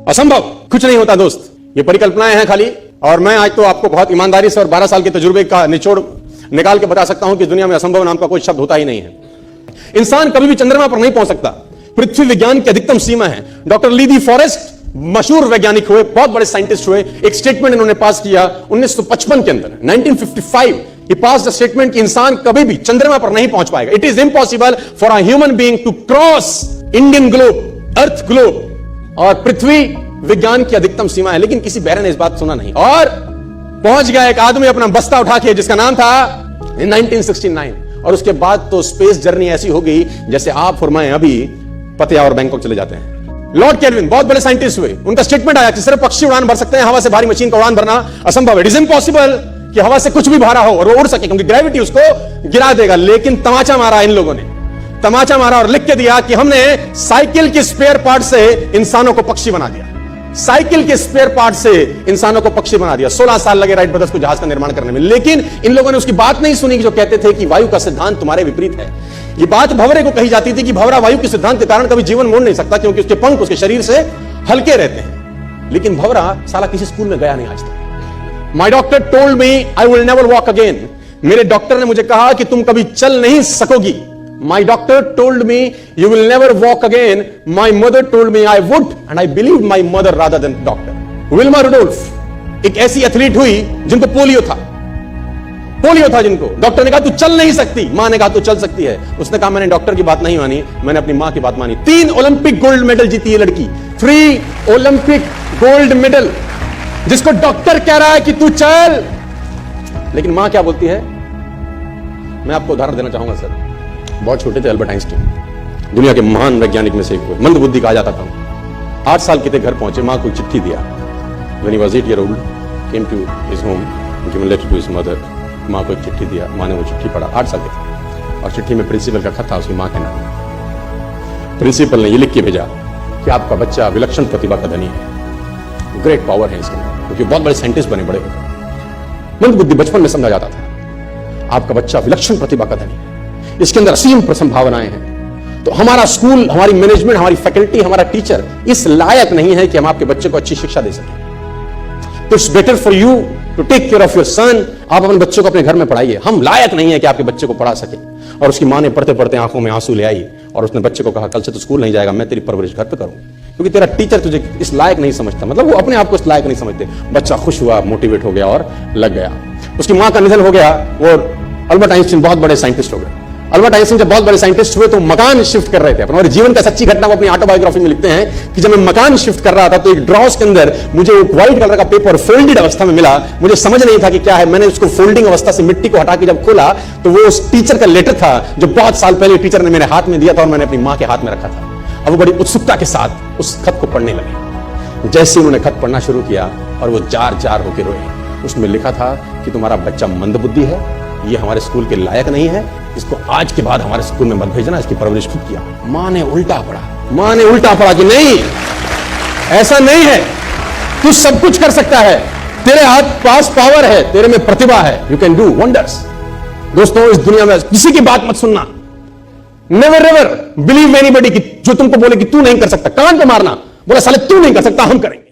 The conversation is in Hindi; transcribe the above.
असंभव, कुछ नहीं होता दोस्त, ये परिकल्पनाएं हैं खाली। और मैं आज तो आपको बहुत ईमानदारी से और 12 साल के तजुर्बे का निचोड़ निकाल के बता सकता हूं कि दुनिया में असंभव नाम का कोई शब्द होता ही नहीं है। इंसान कभी भी चंद्रमा पर नहीं पहुंच सकता, पृथ्वी विज्ञान की अधिकतम सीमा है। डॉक्टर ली दी फॉरेस्ट मशहूर वैज्ञानिक हुए, बहुत बड़े साइंटिस्ट हुए, एक स्टेटमेंट इन्होंने पास किया 1955 के अंदर, 1955 he passed a statement कि इंसान कभी भी चंद्रमा पर नहीं पहुंच पाएगा। It is impossible for a human being to cross Indian globe, earth globe, और पृथ्वी विज्ञान की अधिकतम सीमा है। लेकिन किसी बहरे ने इस बात सुना नहीं और पहुंच गया एक आदमी अपना बस्ता उठा के, जिसका नाम था 1969। और उसके बाद तो स्पेस जर्नी ऐसी हो गई जैसे आप फरमाएं अभी पतिया और बैंकॉक चले जाते हैं। लॉर्ड केल्विन बहुत बड़े साइंटिस्ट हुए, उनका स्टेटमेंट आया कि सिर्फ पक्षी उड़ान भर सकते हैं, हवा से भारी मशीन का उड़ान भरना असंभव है। इट इज इम्पॉसिबल कि हवा से कुछ भी भारा हो और वो उड़ सके, क्योंकि ग्रेविटी उसको गिरा देगा। लेकिन तमाचा मारा इन लोगों ने, तमाचा मारा और लिख के दिया कि हमने साइकिल के स्पेयर पार्ट से इंसानों को पक्षी बना दिया। साइकिल के स्पेयर पार्ट से इंसानों को पक्षी बना दिया। 16 साल लगे राइट ब्रदर्स को जहाज का निर्माण करने में। लेकिन इन लोगों ने उसकी बात नहीं सुनी जो कहते थे कि वायु का सिद्धांत तुम्हारे विपरीत है। ये बात भंवरे को कही जाती थी कि भंवरा वायु के सिद्धांत के कारण कभी जीवन मोड़ नहीं सकता, क्योंकि उसके पंख उसके शरीर से हल्के रहते हैं। लेकिन भंवरा साला किसी स्कूल में गया नहीं आज तक। माई doctor told me I will never walk again. मेरे डॉक्टर ने मुझे कहा कि तुम कभी चल नहीं सकोगी। My doctor told me you will never walk again. My mother told me I would, and I believed my mother rather than doctor. Wilma Rudolph एक ऐसी एथलीट हुई जिनको पोलियो था जिनको डॉक्टर ने कहा तू चल नहीं सकती, मां ने कहा तू चल सकती है। उसने कहा मैंने डॉक्टर की बात नहीं मानी, मैंने अपनी मां की बात मानी। 3 ओलंपिक गोल्ड मेडल जीती है लड़की, 3 ओलंपिक गोल्ड मेडल, जिसको डॉक्टर कह रहा है कि तू चल। लेकिन मां क्या बोलती है? मैं आपको उदाहरण देना चाहूंगा सर। बहुत छोटे थे अल्बर्ट आइंस्टीन, दुनिया के महान वैज्ञानिक में से एक हुए, मंद बुद्धि कहा जाता था। 8 साल के थे, घर पहुंचे, मां को चिट्ठी दिया। When he was 8 years old, came to his home, given letter to his mother. मां को एक चिट्ठी दिया, मां ने वो चिट्ठी पढ़ा। 8 साल के थे और चिट्ठी में प्रिंसिपल का खत था, उसकी मां के नाम। प्रिंसिपल ने ये लिख के भेजा कि आपका बच्चा विलक्षण प्रतिभा का धनी है, ग्रेट पावर है इसके अंदर, क्योंकि बहुत बड़े साइंटिस्ट बने बड़े। मंद बुद्धि बचपन में समझा जाता था, आपका बच्चा विलक्षण प्रतिभा का धनी है, इसके अंदर असीम संभावनाएं हैं। तो हमारा स्कूल, हमारी मैनेजमेंट, हमारी फैकल्टी, हमारा टीचर इस लायक नहीं है कि हम आपके बच्चे को अच्छी शिक्षा दे सकें। तो it's better for you to take care of your son. आप अपने बच्चे को अपने घर में पढ़ाइए, हम लायक नहीं है कि आपके बच्चे को पढ़ा सके। और उसकी मां ने पढ़ते पढ़ते आंखों में आंसू ले आई और उसने बच्चे को कहा कल से तो स्कूल नहीं जाएगा, मैं तेरी परवरिश घर पे करूंगी, क्योंकि तेरा टीचर तुझे इस लायक नहीं समझता। मतलब वो अपने आप को इस लायक नहीं समझते। बच्चा खुश हुआ, मोटिवेट हो गया और लग गया। उसकी मां का निधन हो गया। वो अल्बर्ट आइंस्टीन बहुत बड़े साइंटिस्ट हो गए। अल्बर्ट आइंस्टीन जब बहुत बड़े साइंटिस्ट हुए तो मकान शिफ्ट कर रहे थे। अपने जीवन का सच्ची घटना वो अपनी ऑटोबायोग्राफी में लिखते हैं कि जब मैं मकान शिफ्ट कर रहा था तो एक ड्रॉस के अंदर मुझे एक व्हाइट कलर का पेपर फोल्डेड अवस्था में मिला। मुझे समझ नहीं था कि क्या है। मैंने उसको फोल्डिंग अवस्था से मिट्टी को हटा के जब खोला तो वो उस टीचर का लेटर था जो बहुत साल पहले टीचर ने मेरे हाथ में दिया था और मैंने अपनी मां के हाथ में रखा था। अब वो बड़ी उत्सुकता के साथ उस खत को पढ़ने लगे। जैसे उन्होंने खत पढ़ना शुरू किया और वो जार जार होकर रोए। उसमें लिखा था कि तुम्हारा बच्चा मंदबुद्धि है, ये हमारे स्कूल के लायक नहीं है, इसको आज के बाद हमारे स्कूल में मत भेजना, इसकी परवरिश खुद किया। मां ने उल्टा पड़ा कि नहीं, ऐसा नहीं है, तू सब कुछ कर सकता है, तेरे हाथ पास पावर है, तेरे में प्रतिभा है, यू कैन डू वंडर्स। दोस्तों, इस दुनिया में किसी की बात मत सुनना। नेवर एवर बिलीव एनीबॉडी कि जो तुमको बोले कि तू नहीं कर सकता, कान पे मारना, बोला साले तू नहीं कर सकता, हम करेंगे।